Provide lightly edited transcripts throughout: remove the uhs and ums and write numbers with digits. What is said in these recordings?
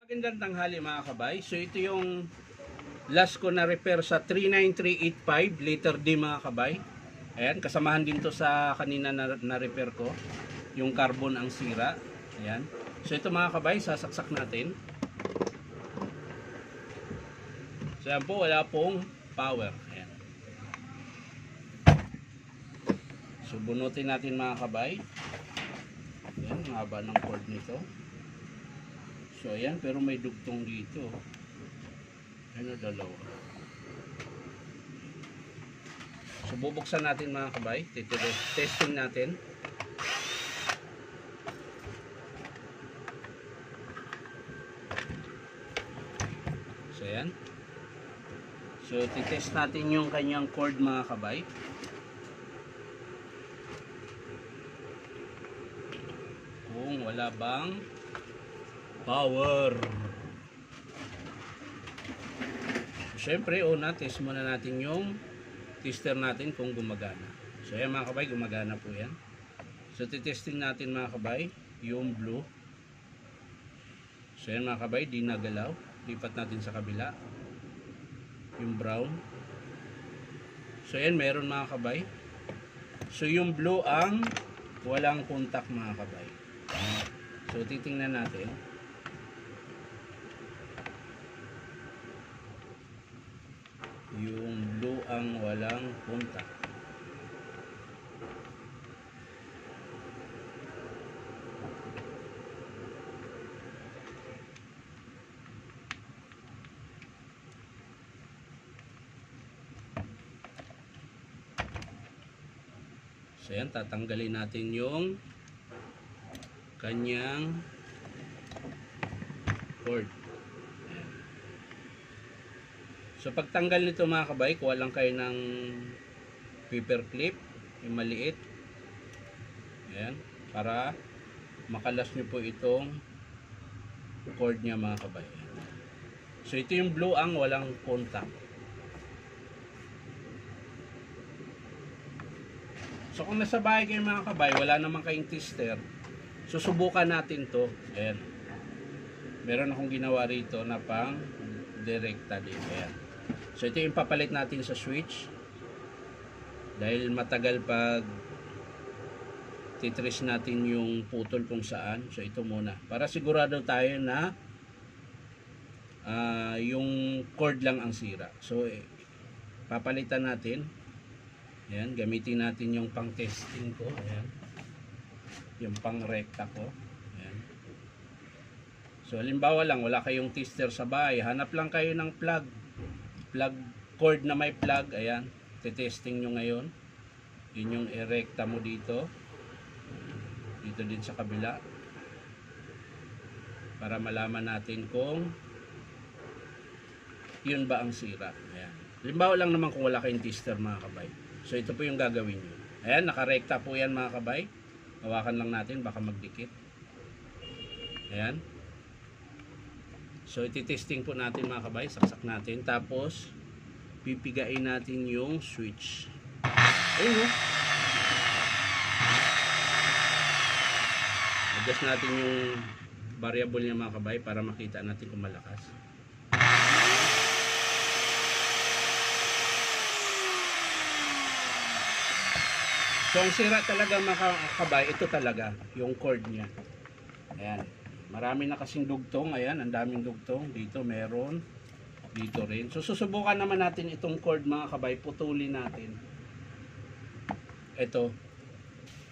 Magandang tanghali mga kabay. So ito yung last ko na repair sa 39385 liter D mga kabay. Ayan, kasamahan din to sa kanina na repair ko. Yung carbon ang sira. Ayan. So ito mga kabay, sasaksak natin. So yan po, wala pong power. Ayan. So bunutin natin mga kabay. Ayan, haba ng cord nito. So ayan, pero may dugtong dito. Ano, dalawa. So bubuksan natin mga kabay. Testing natin. So ayan. So titest natin yung kanyang cord mga kabay. Kung wala bang power. Siyempre, una, test muna natin yung tester natin kung gumagana. So, ayan mga kabay, gumagana po yan. So, titesting natin mga kabay, yung blue. So, ayan mga kabay, di nagalaw. Lipat natin sa kabila. Yung brown. So, ayan, meron mga kabay. So, yung blue ang walang contact mga kabay. So, titingnan natin. Yung blue ang walang punta. So yan, tatanggalin natin yung kanyang cord. So pagtanggal nito mga kabay, kuha lang kayo ng paper clip, yung maliit. Ayan, para makalas nyo po itong cord nya mga kabay. So ito yung blue ang walang contact. So kung nasa bahay kayo mga kabay, wala naman kayong tester, susubukan natin to. Ayan, meron akong ginawa rito na pang direkta din. Ayan. So ito yung papalit natin sa switch. Dahil matagal pag titrace natin yung putol kung saan. So ito muna. Para sigurado tayo na yung cord lang ang sira. So papalitan natin. Ayan, gamitin natin yung pang testing ko. Ayan. Yung pang rekta ko. Ayan. So halimbawa lang, wala kayong tester sa bahay. Hanap lang kayo ng plug cord na may plug. Ayan, titesting nyo ngayon. Yun yung erekta mo dito din sa kabila, para malaman natin kung yun ba ang sira. Ayan, halimbawa lang naman kung wala kayong tester mga kabay. So ito po yung gagawin nyo. Ayan, nakarekta po yan mga kabay. Hawakan lang natin, baka magdikit. Ayan. So ititesting po natin mga kabay, saksak natin, tapos pipigain natin yung switch. Ayun o. Adjust natin yung variable niya mga kabay para makita natin kung malakas. So ang sira talaga mga kabay, ito talaga yung cord niya. Ayan. Marami na kasing dugtong. Ayan, ang daming dugtong. Dito meron. Dito rin. So susubukan naman natin itong cord mga kabay. Putulin natin. Ito.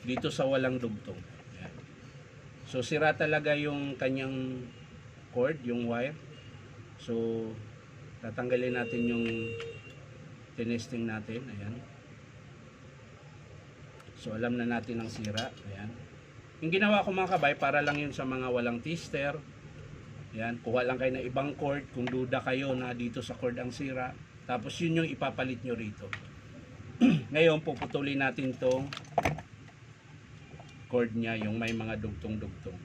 Dito sa walang dugtong. Ayan. So sira talaga yung kanyang cord, yung wire. So tatanggalin natin yung tinesting natin. Ayan. So alam na natin ang sira. Ayan. Yung ginawa ko mga kabay, para lang yun sa mga walang tester. Yan, kuha lang kayo ng ibang cord kung duda kayo na dito sa cord ang sira. Tapos yun yung ipapalit nyo rito. Ngayon, puputulin natin tong cord nya, yung may mga dugtong-dugtong.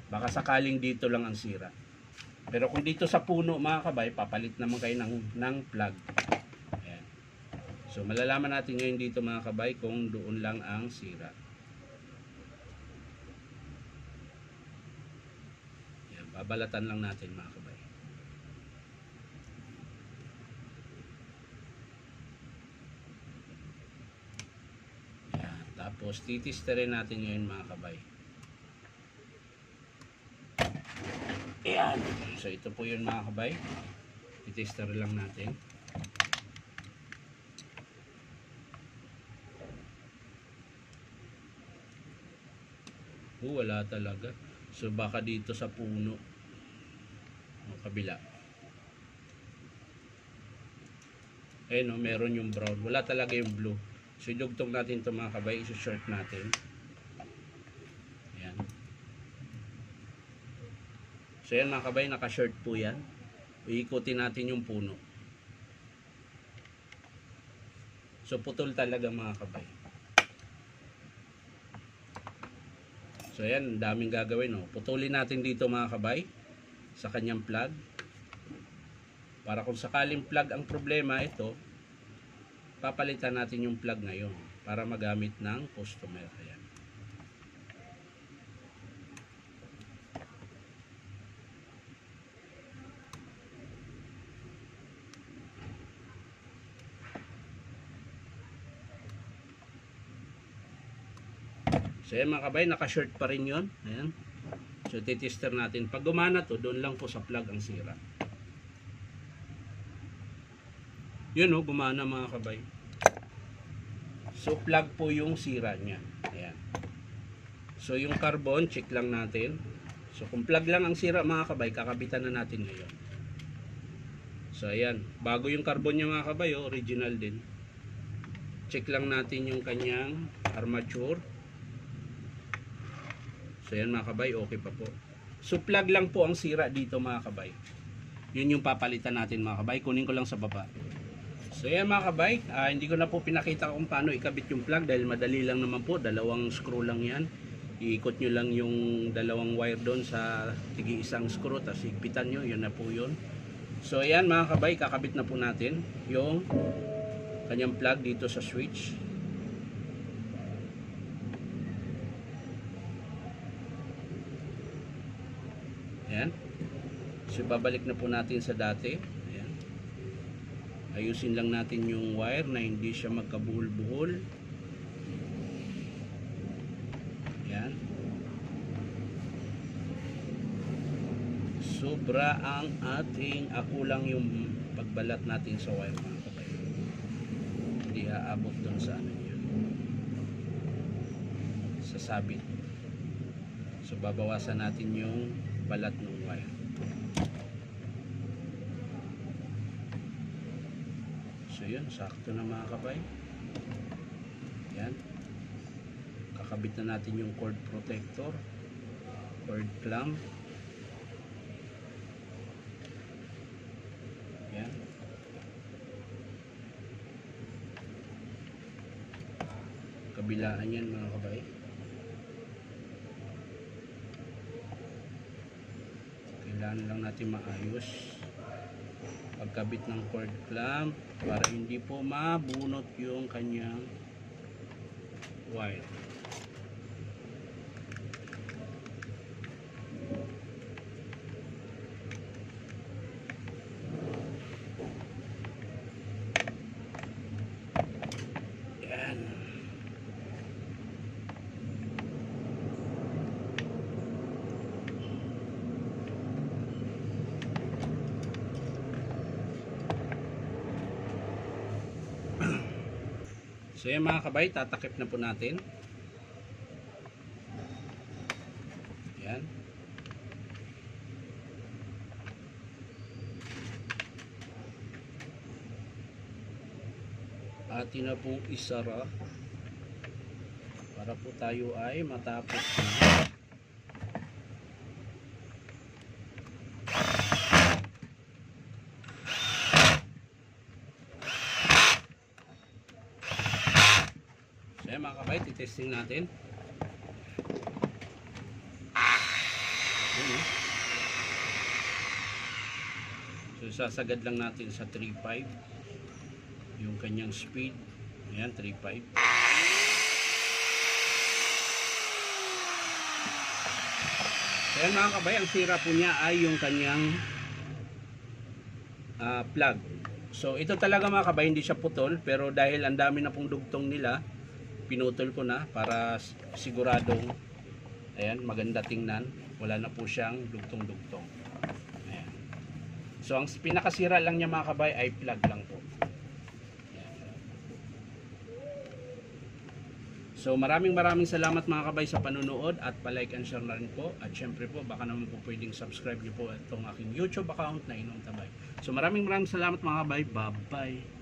Baka sakaling dito lang ang sira. Pero kung dito sa puno mga kabay, papalit naman kayo ng plug. Ayan. So malalaman natin ngayon dito mga kabay kung doon lang ang sira. Babalatan lang natin mga kabay. Yan. Tapos titisterin natin ngayon mga kabay. Ayan. So ito po yun mga kabay. Titister lang natin. Wala talaga. So baka dito sa puno o kabila. Eh no, meron yung brown. Wala talaga yung blue. So idugtong natin ito mga kabay. Iso-short natin. Ayan. So yan mga kabay, naka-short po yan. Iikutin natin yung puno. So putol talaga mga kabay. So ayan, daming gagawin. Oh. Putulin natin dito mga kabay sa kanyang plug. Para kung sakaling plug ang problema, ito, papalitan natin yung plug ngayon para magamit ng customer. Ayan. So yan mga kabay, naka-short pa rin yun. Ayan. So titester natin. Pag gumana to, doon lang po sa plug ang sira. Yun o, gumana mga kabay. So plug po yung sira niya. Ayan. So yung carbon, check lang natin. So kung plug lang ang sira mga kabay, kakabitan na natin ngayon. So ayan, bago yung carbon niya mga kabay, original din. Check lang natin yung kanyang armature. So yan mga kabay, okay pa po. So plug lang po ang sira dito mga kabay. Yun yung papalitan natin mga kabay. Kunin ko lang sa baba. So yan mga kabay, hindi ko na po pinakita kung paano ikabit yung plug dahil madali lang naman po. Dalawang screw lang yan. Iikot nyo lang yung dalawang wire doon sa tigi isang screw. Tapos higpitan nyo, yun na po yun. So yan mga kabay, kakabit na po natin yung kanyang plug dito sa switch. Ayan. So babalik na po natin sa dati. Ayan. Ayusin lang natin yung wire na hindi siya magkabuhol-buhol. Ayan. Sobra ang ating akulang yung pagbalat natin sa wire mga kabay. Hindi aabot doon sa ano yun. Sa sabit. So babawasan natin yung balat ng wire. So yun, sakto na mga kabay. Yan. Kakabit na natin yung cord protector, cord clamp. Yan. Kabilaan yan mga kabay. Kailangan lang natin maayos pagkabit ng cord clamp para hindi po mabunot yung kanyang wire. Yan. So yan mga kabay, tatakip na po natin. Yan. Atin na pong isara para po tayo ay matapos na. So yan mga kabay, titesting natin. So sasagad lang natin sa 3.5 yung kanyang speed. Ayan, 3.5. Ayan mga kabay, ang sira po niya ay yung kanyang plug. So ito talaga mga kabay, hindi siya putol, pero dahil ang dami na pong dugtong nila, pinutol ko na para siguradong ayan, maganda tingnan, wala na po siyang dugtong-dugtong. Ayan. So ang pinakasira lang niya mga kabay ay plug lang po. So maraming salamat mga kabay sa panunood at pa-like and share na rin po. At syempre po baka naman po pwedeng subscribe niyo po itong aking YouTube account na Inom Tabay. So maraming salamat mga kabay. Bye-bye.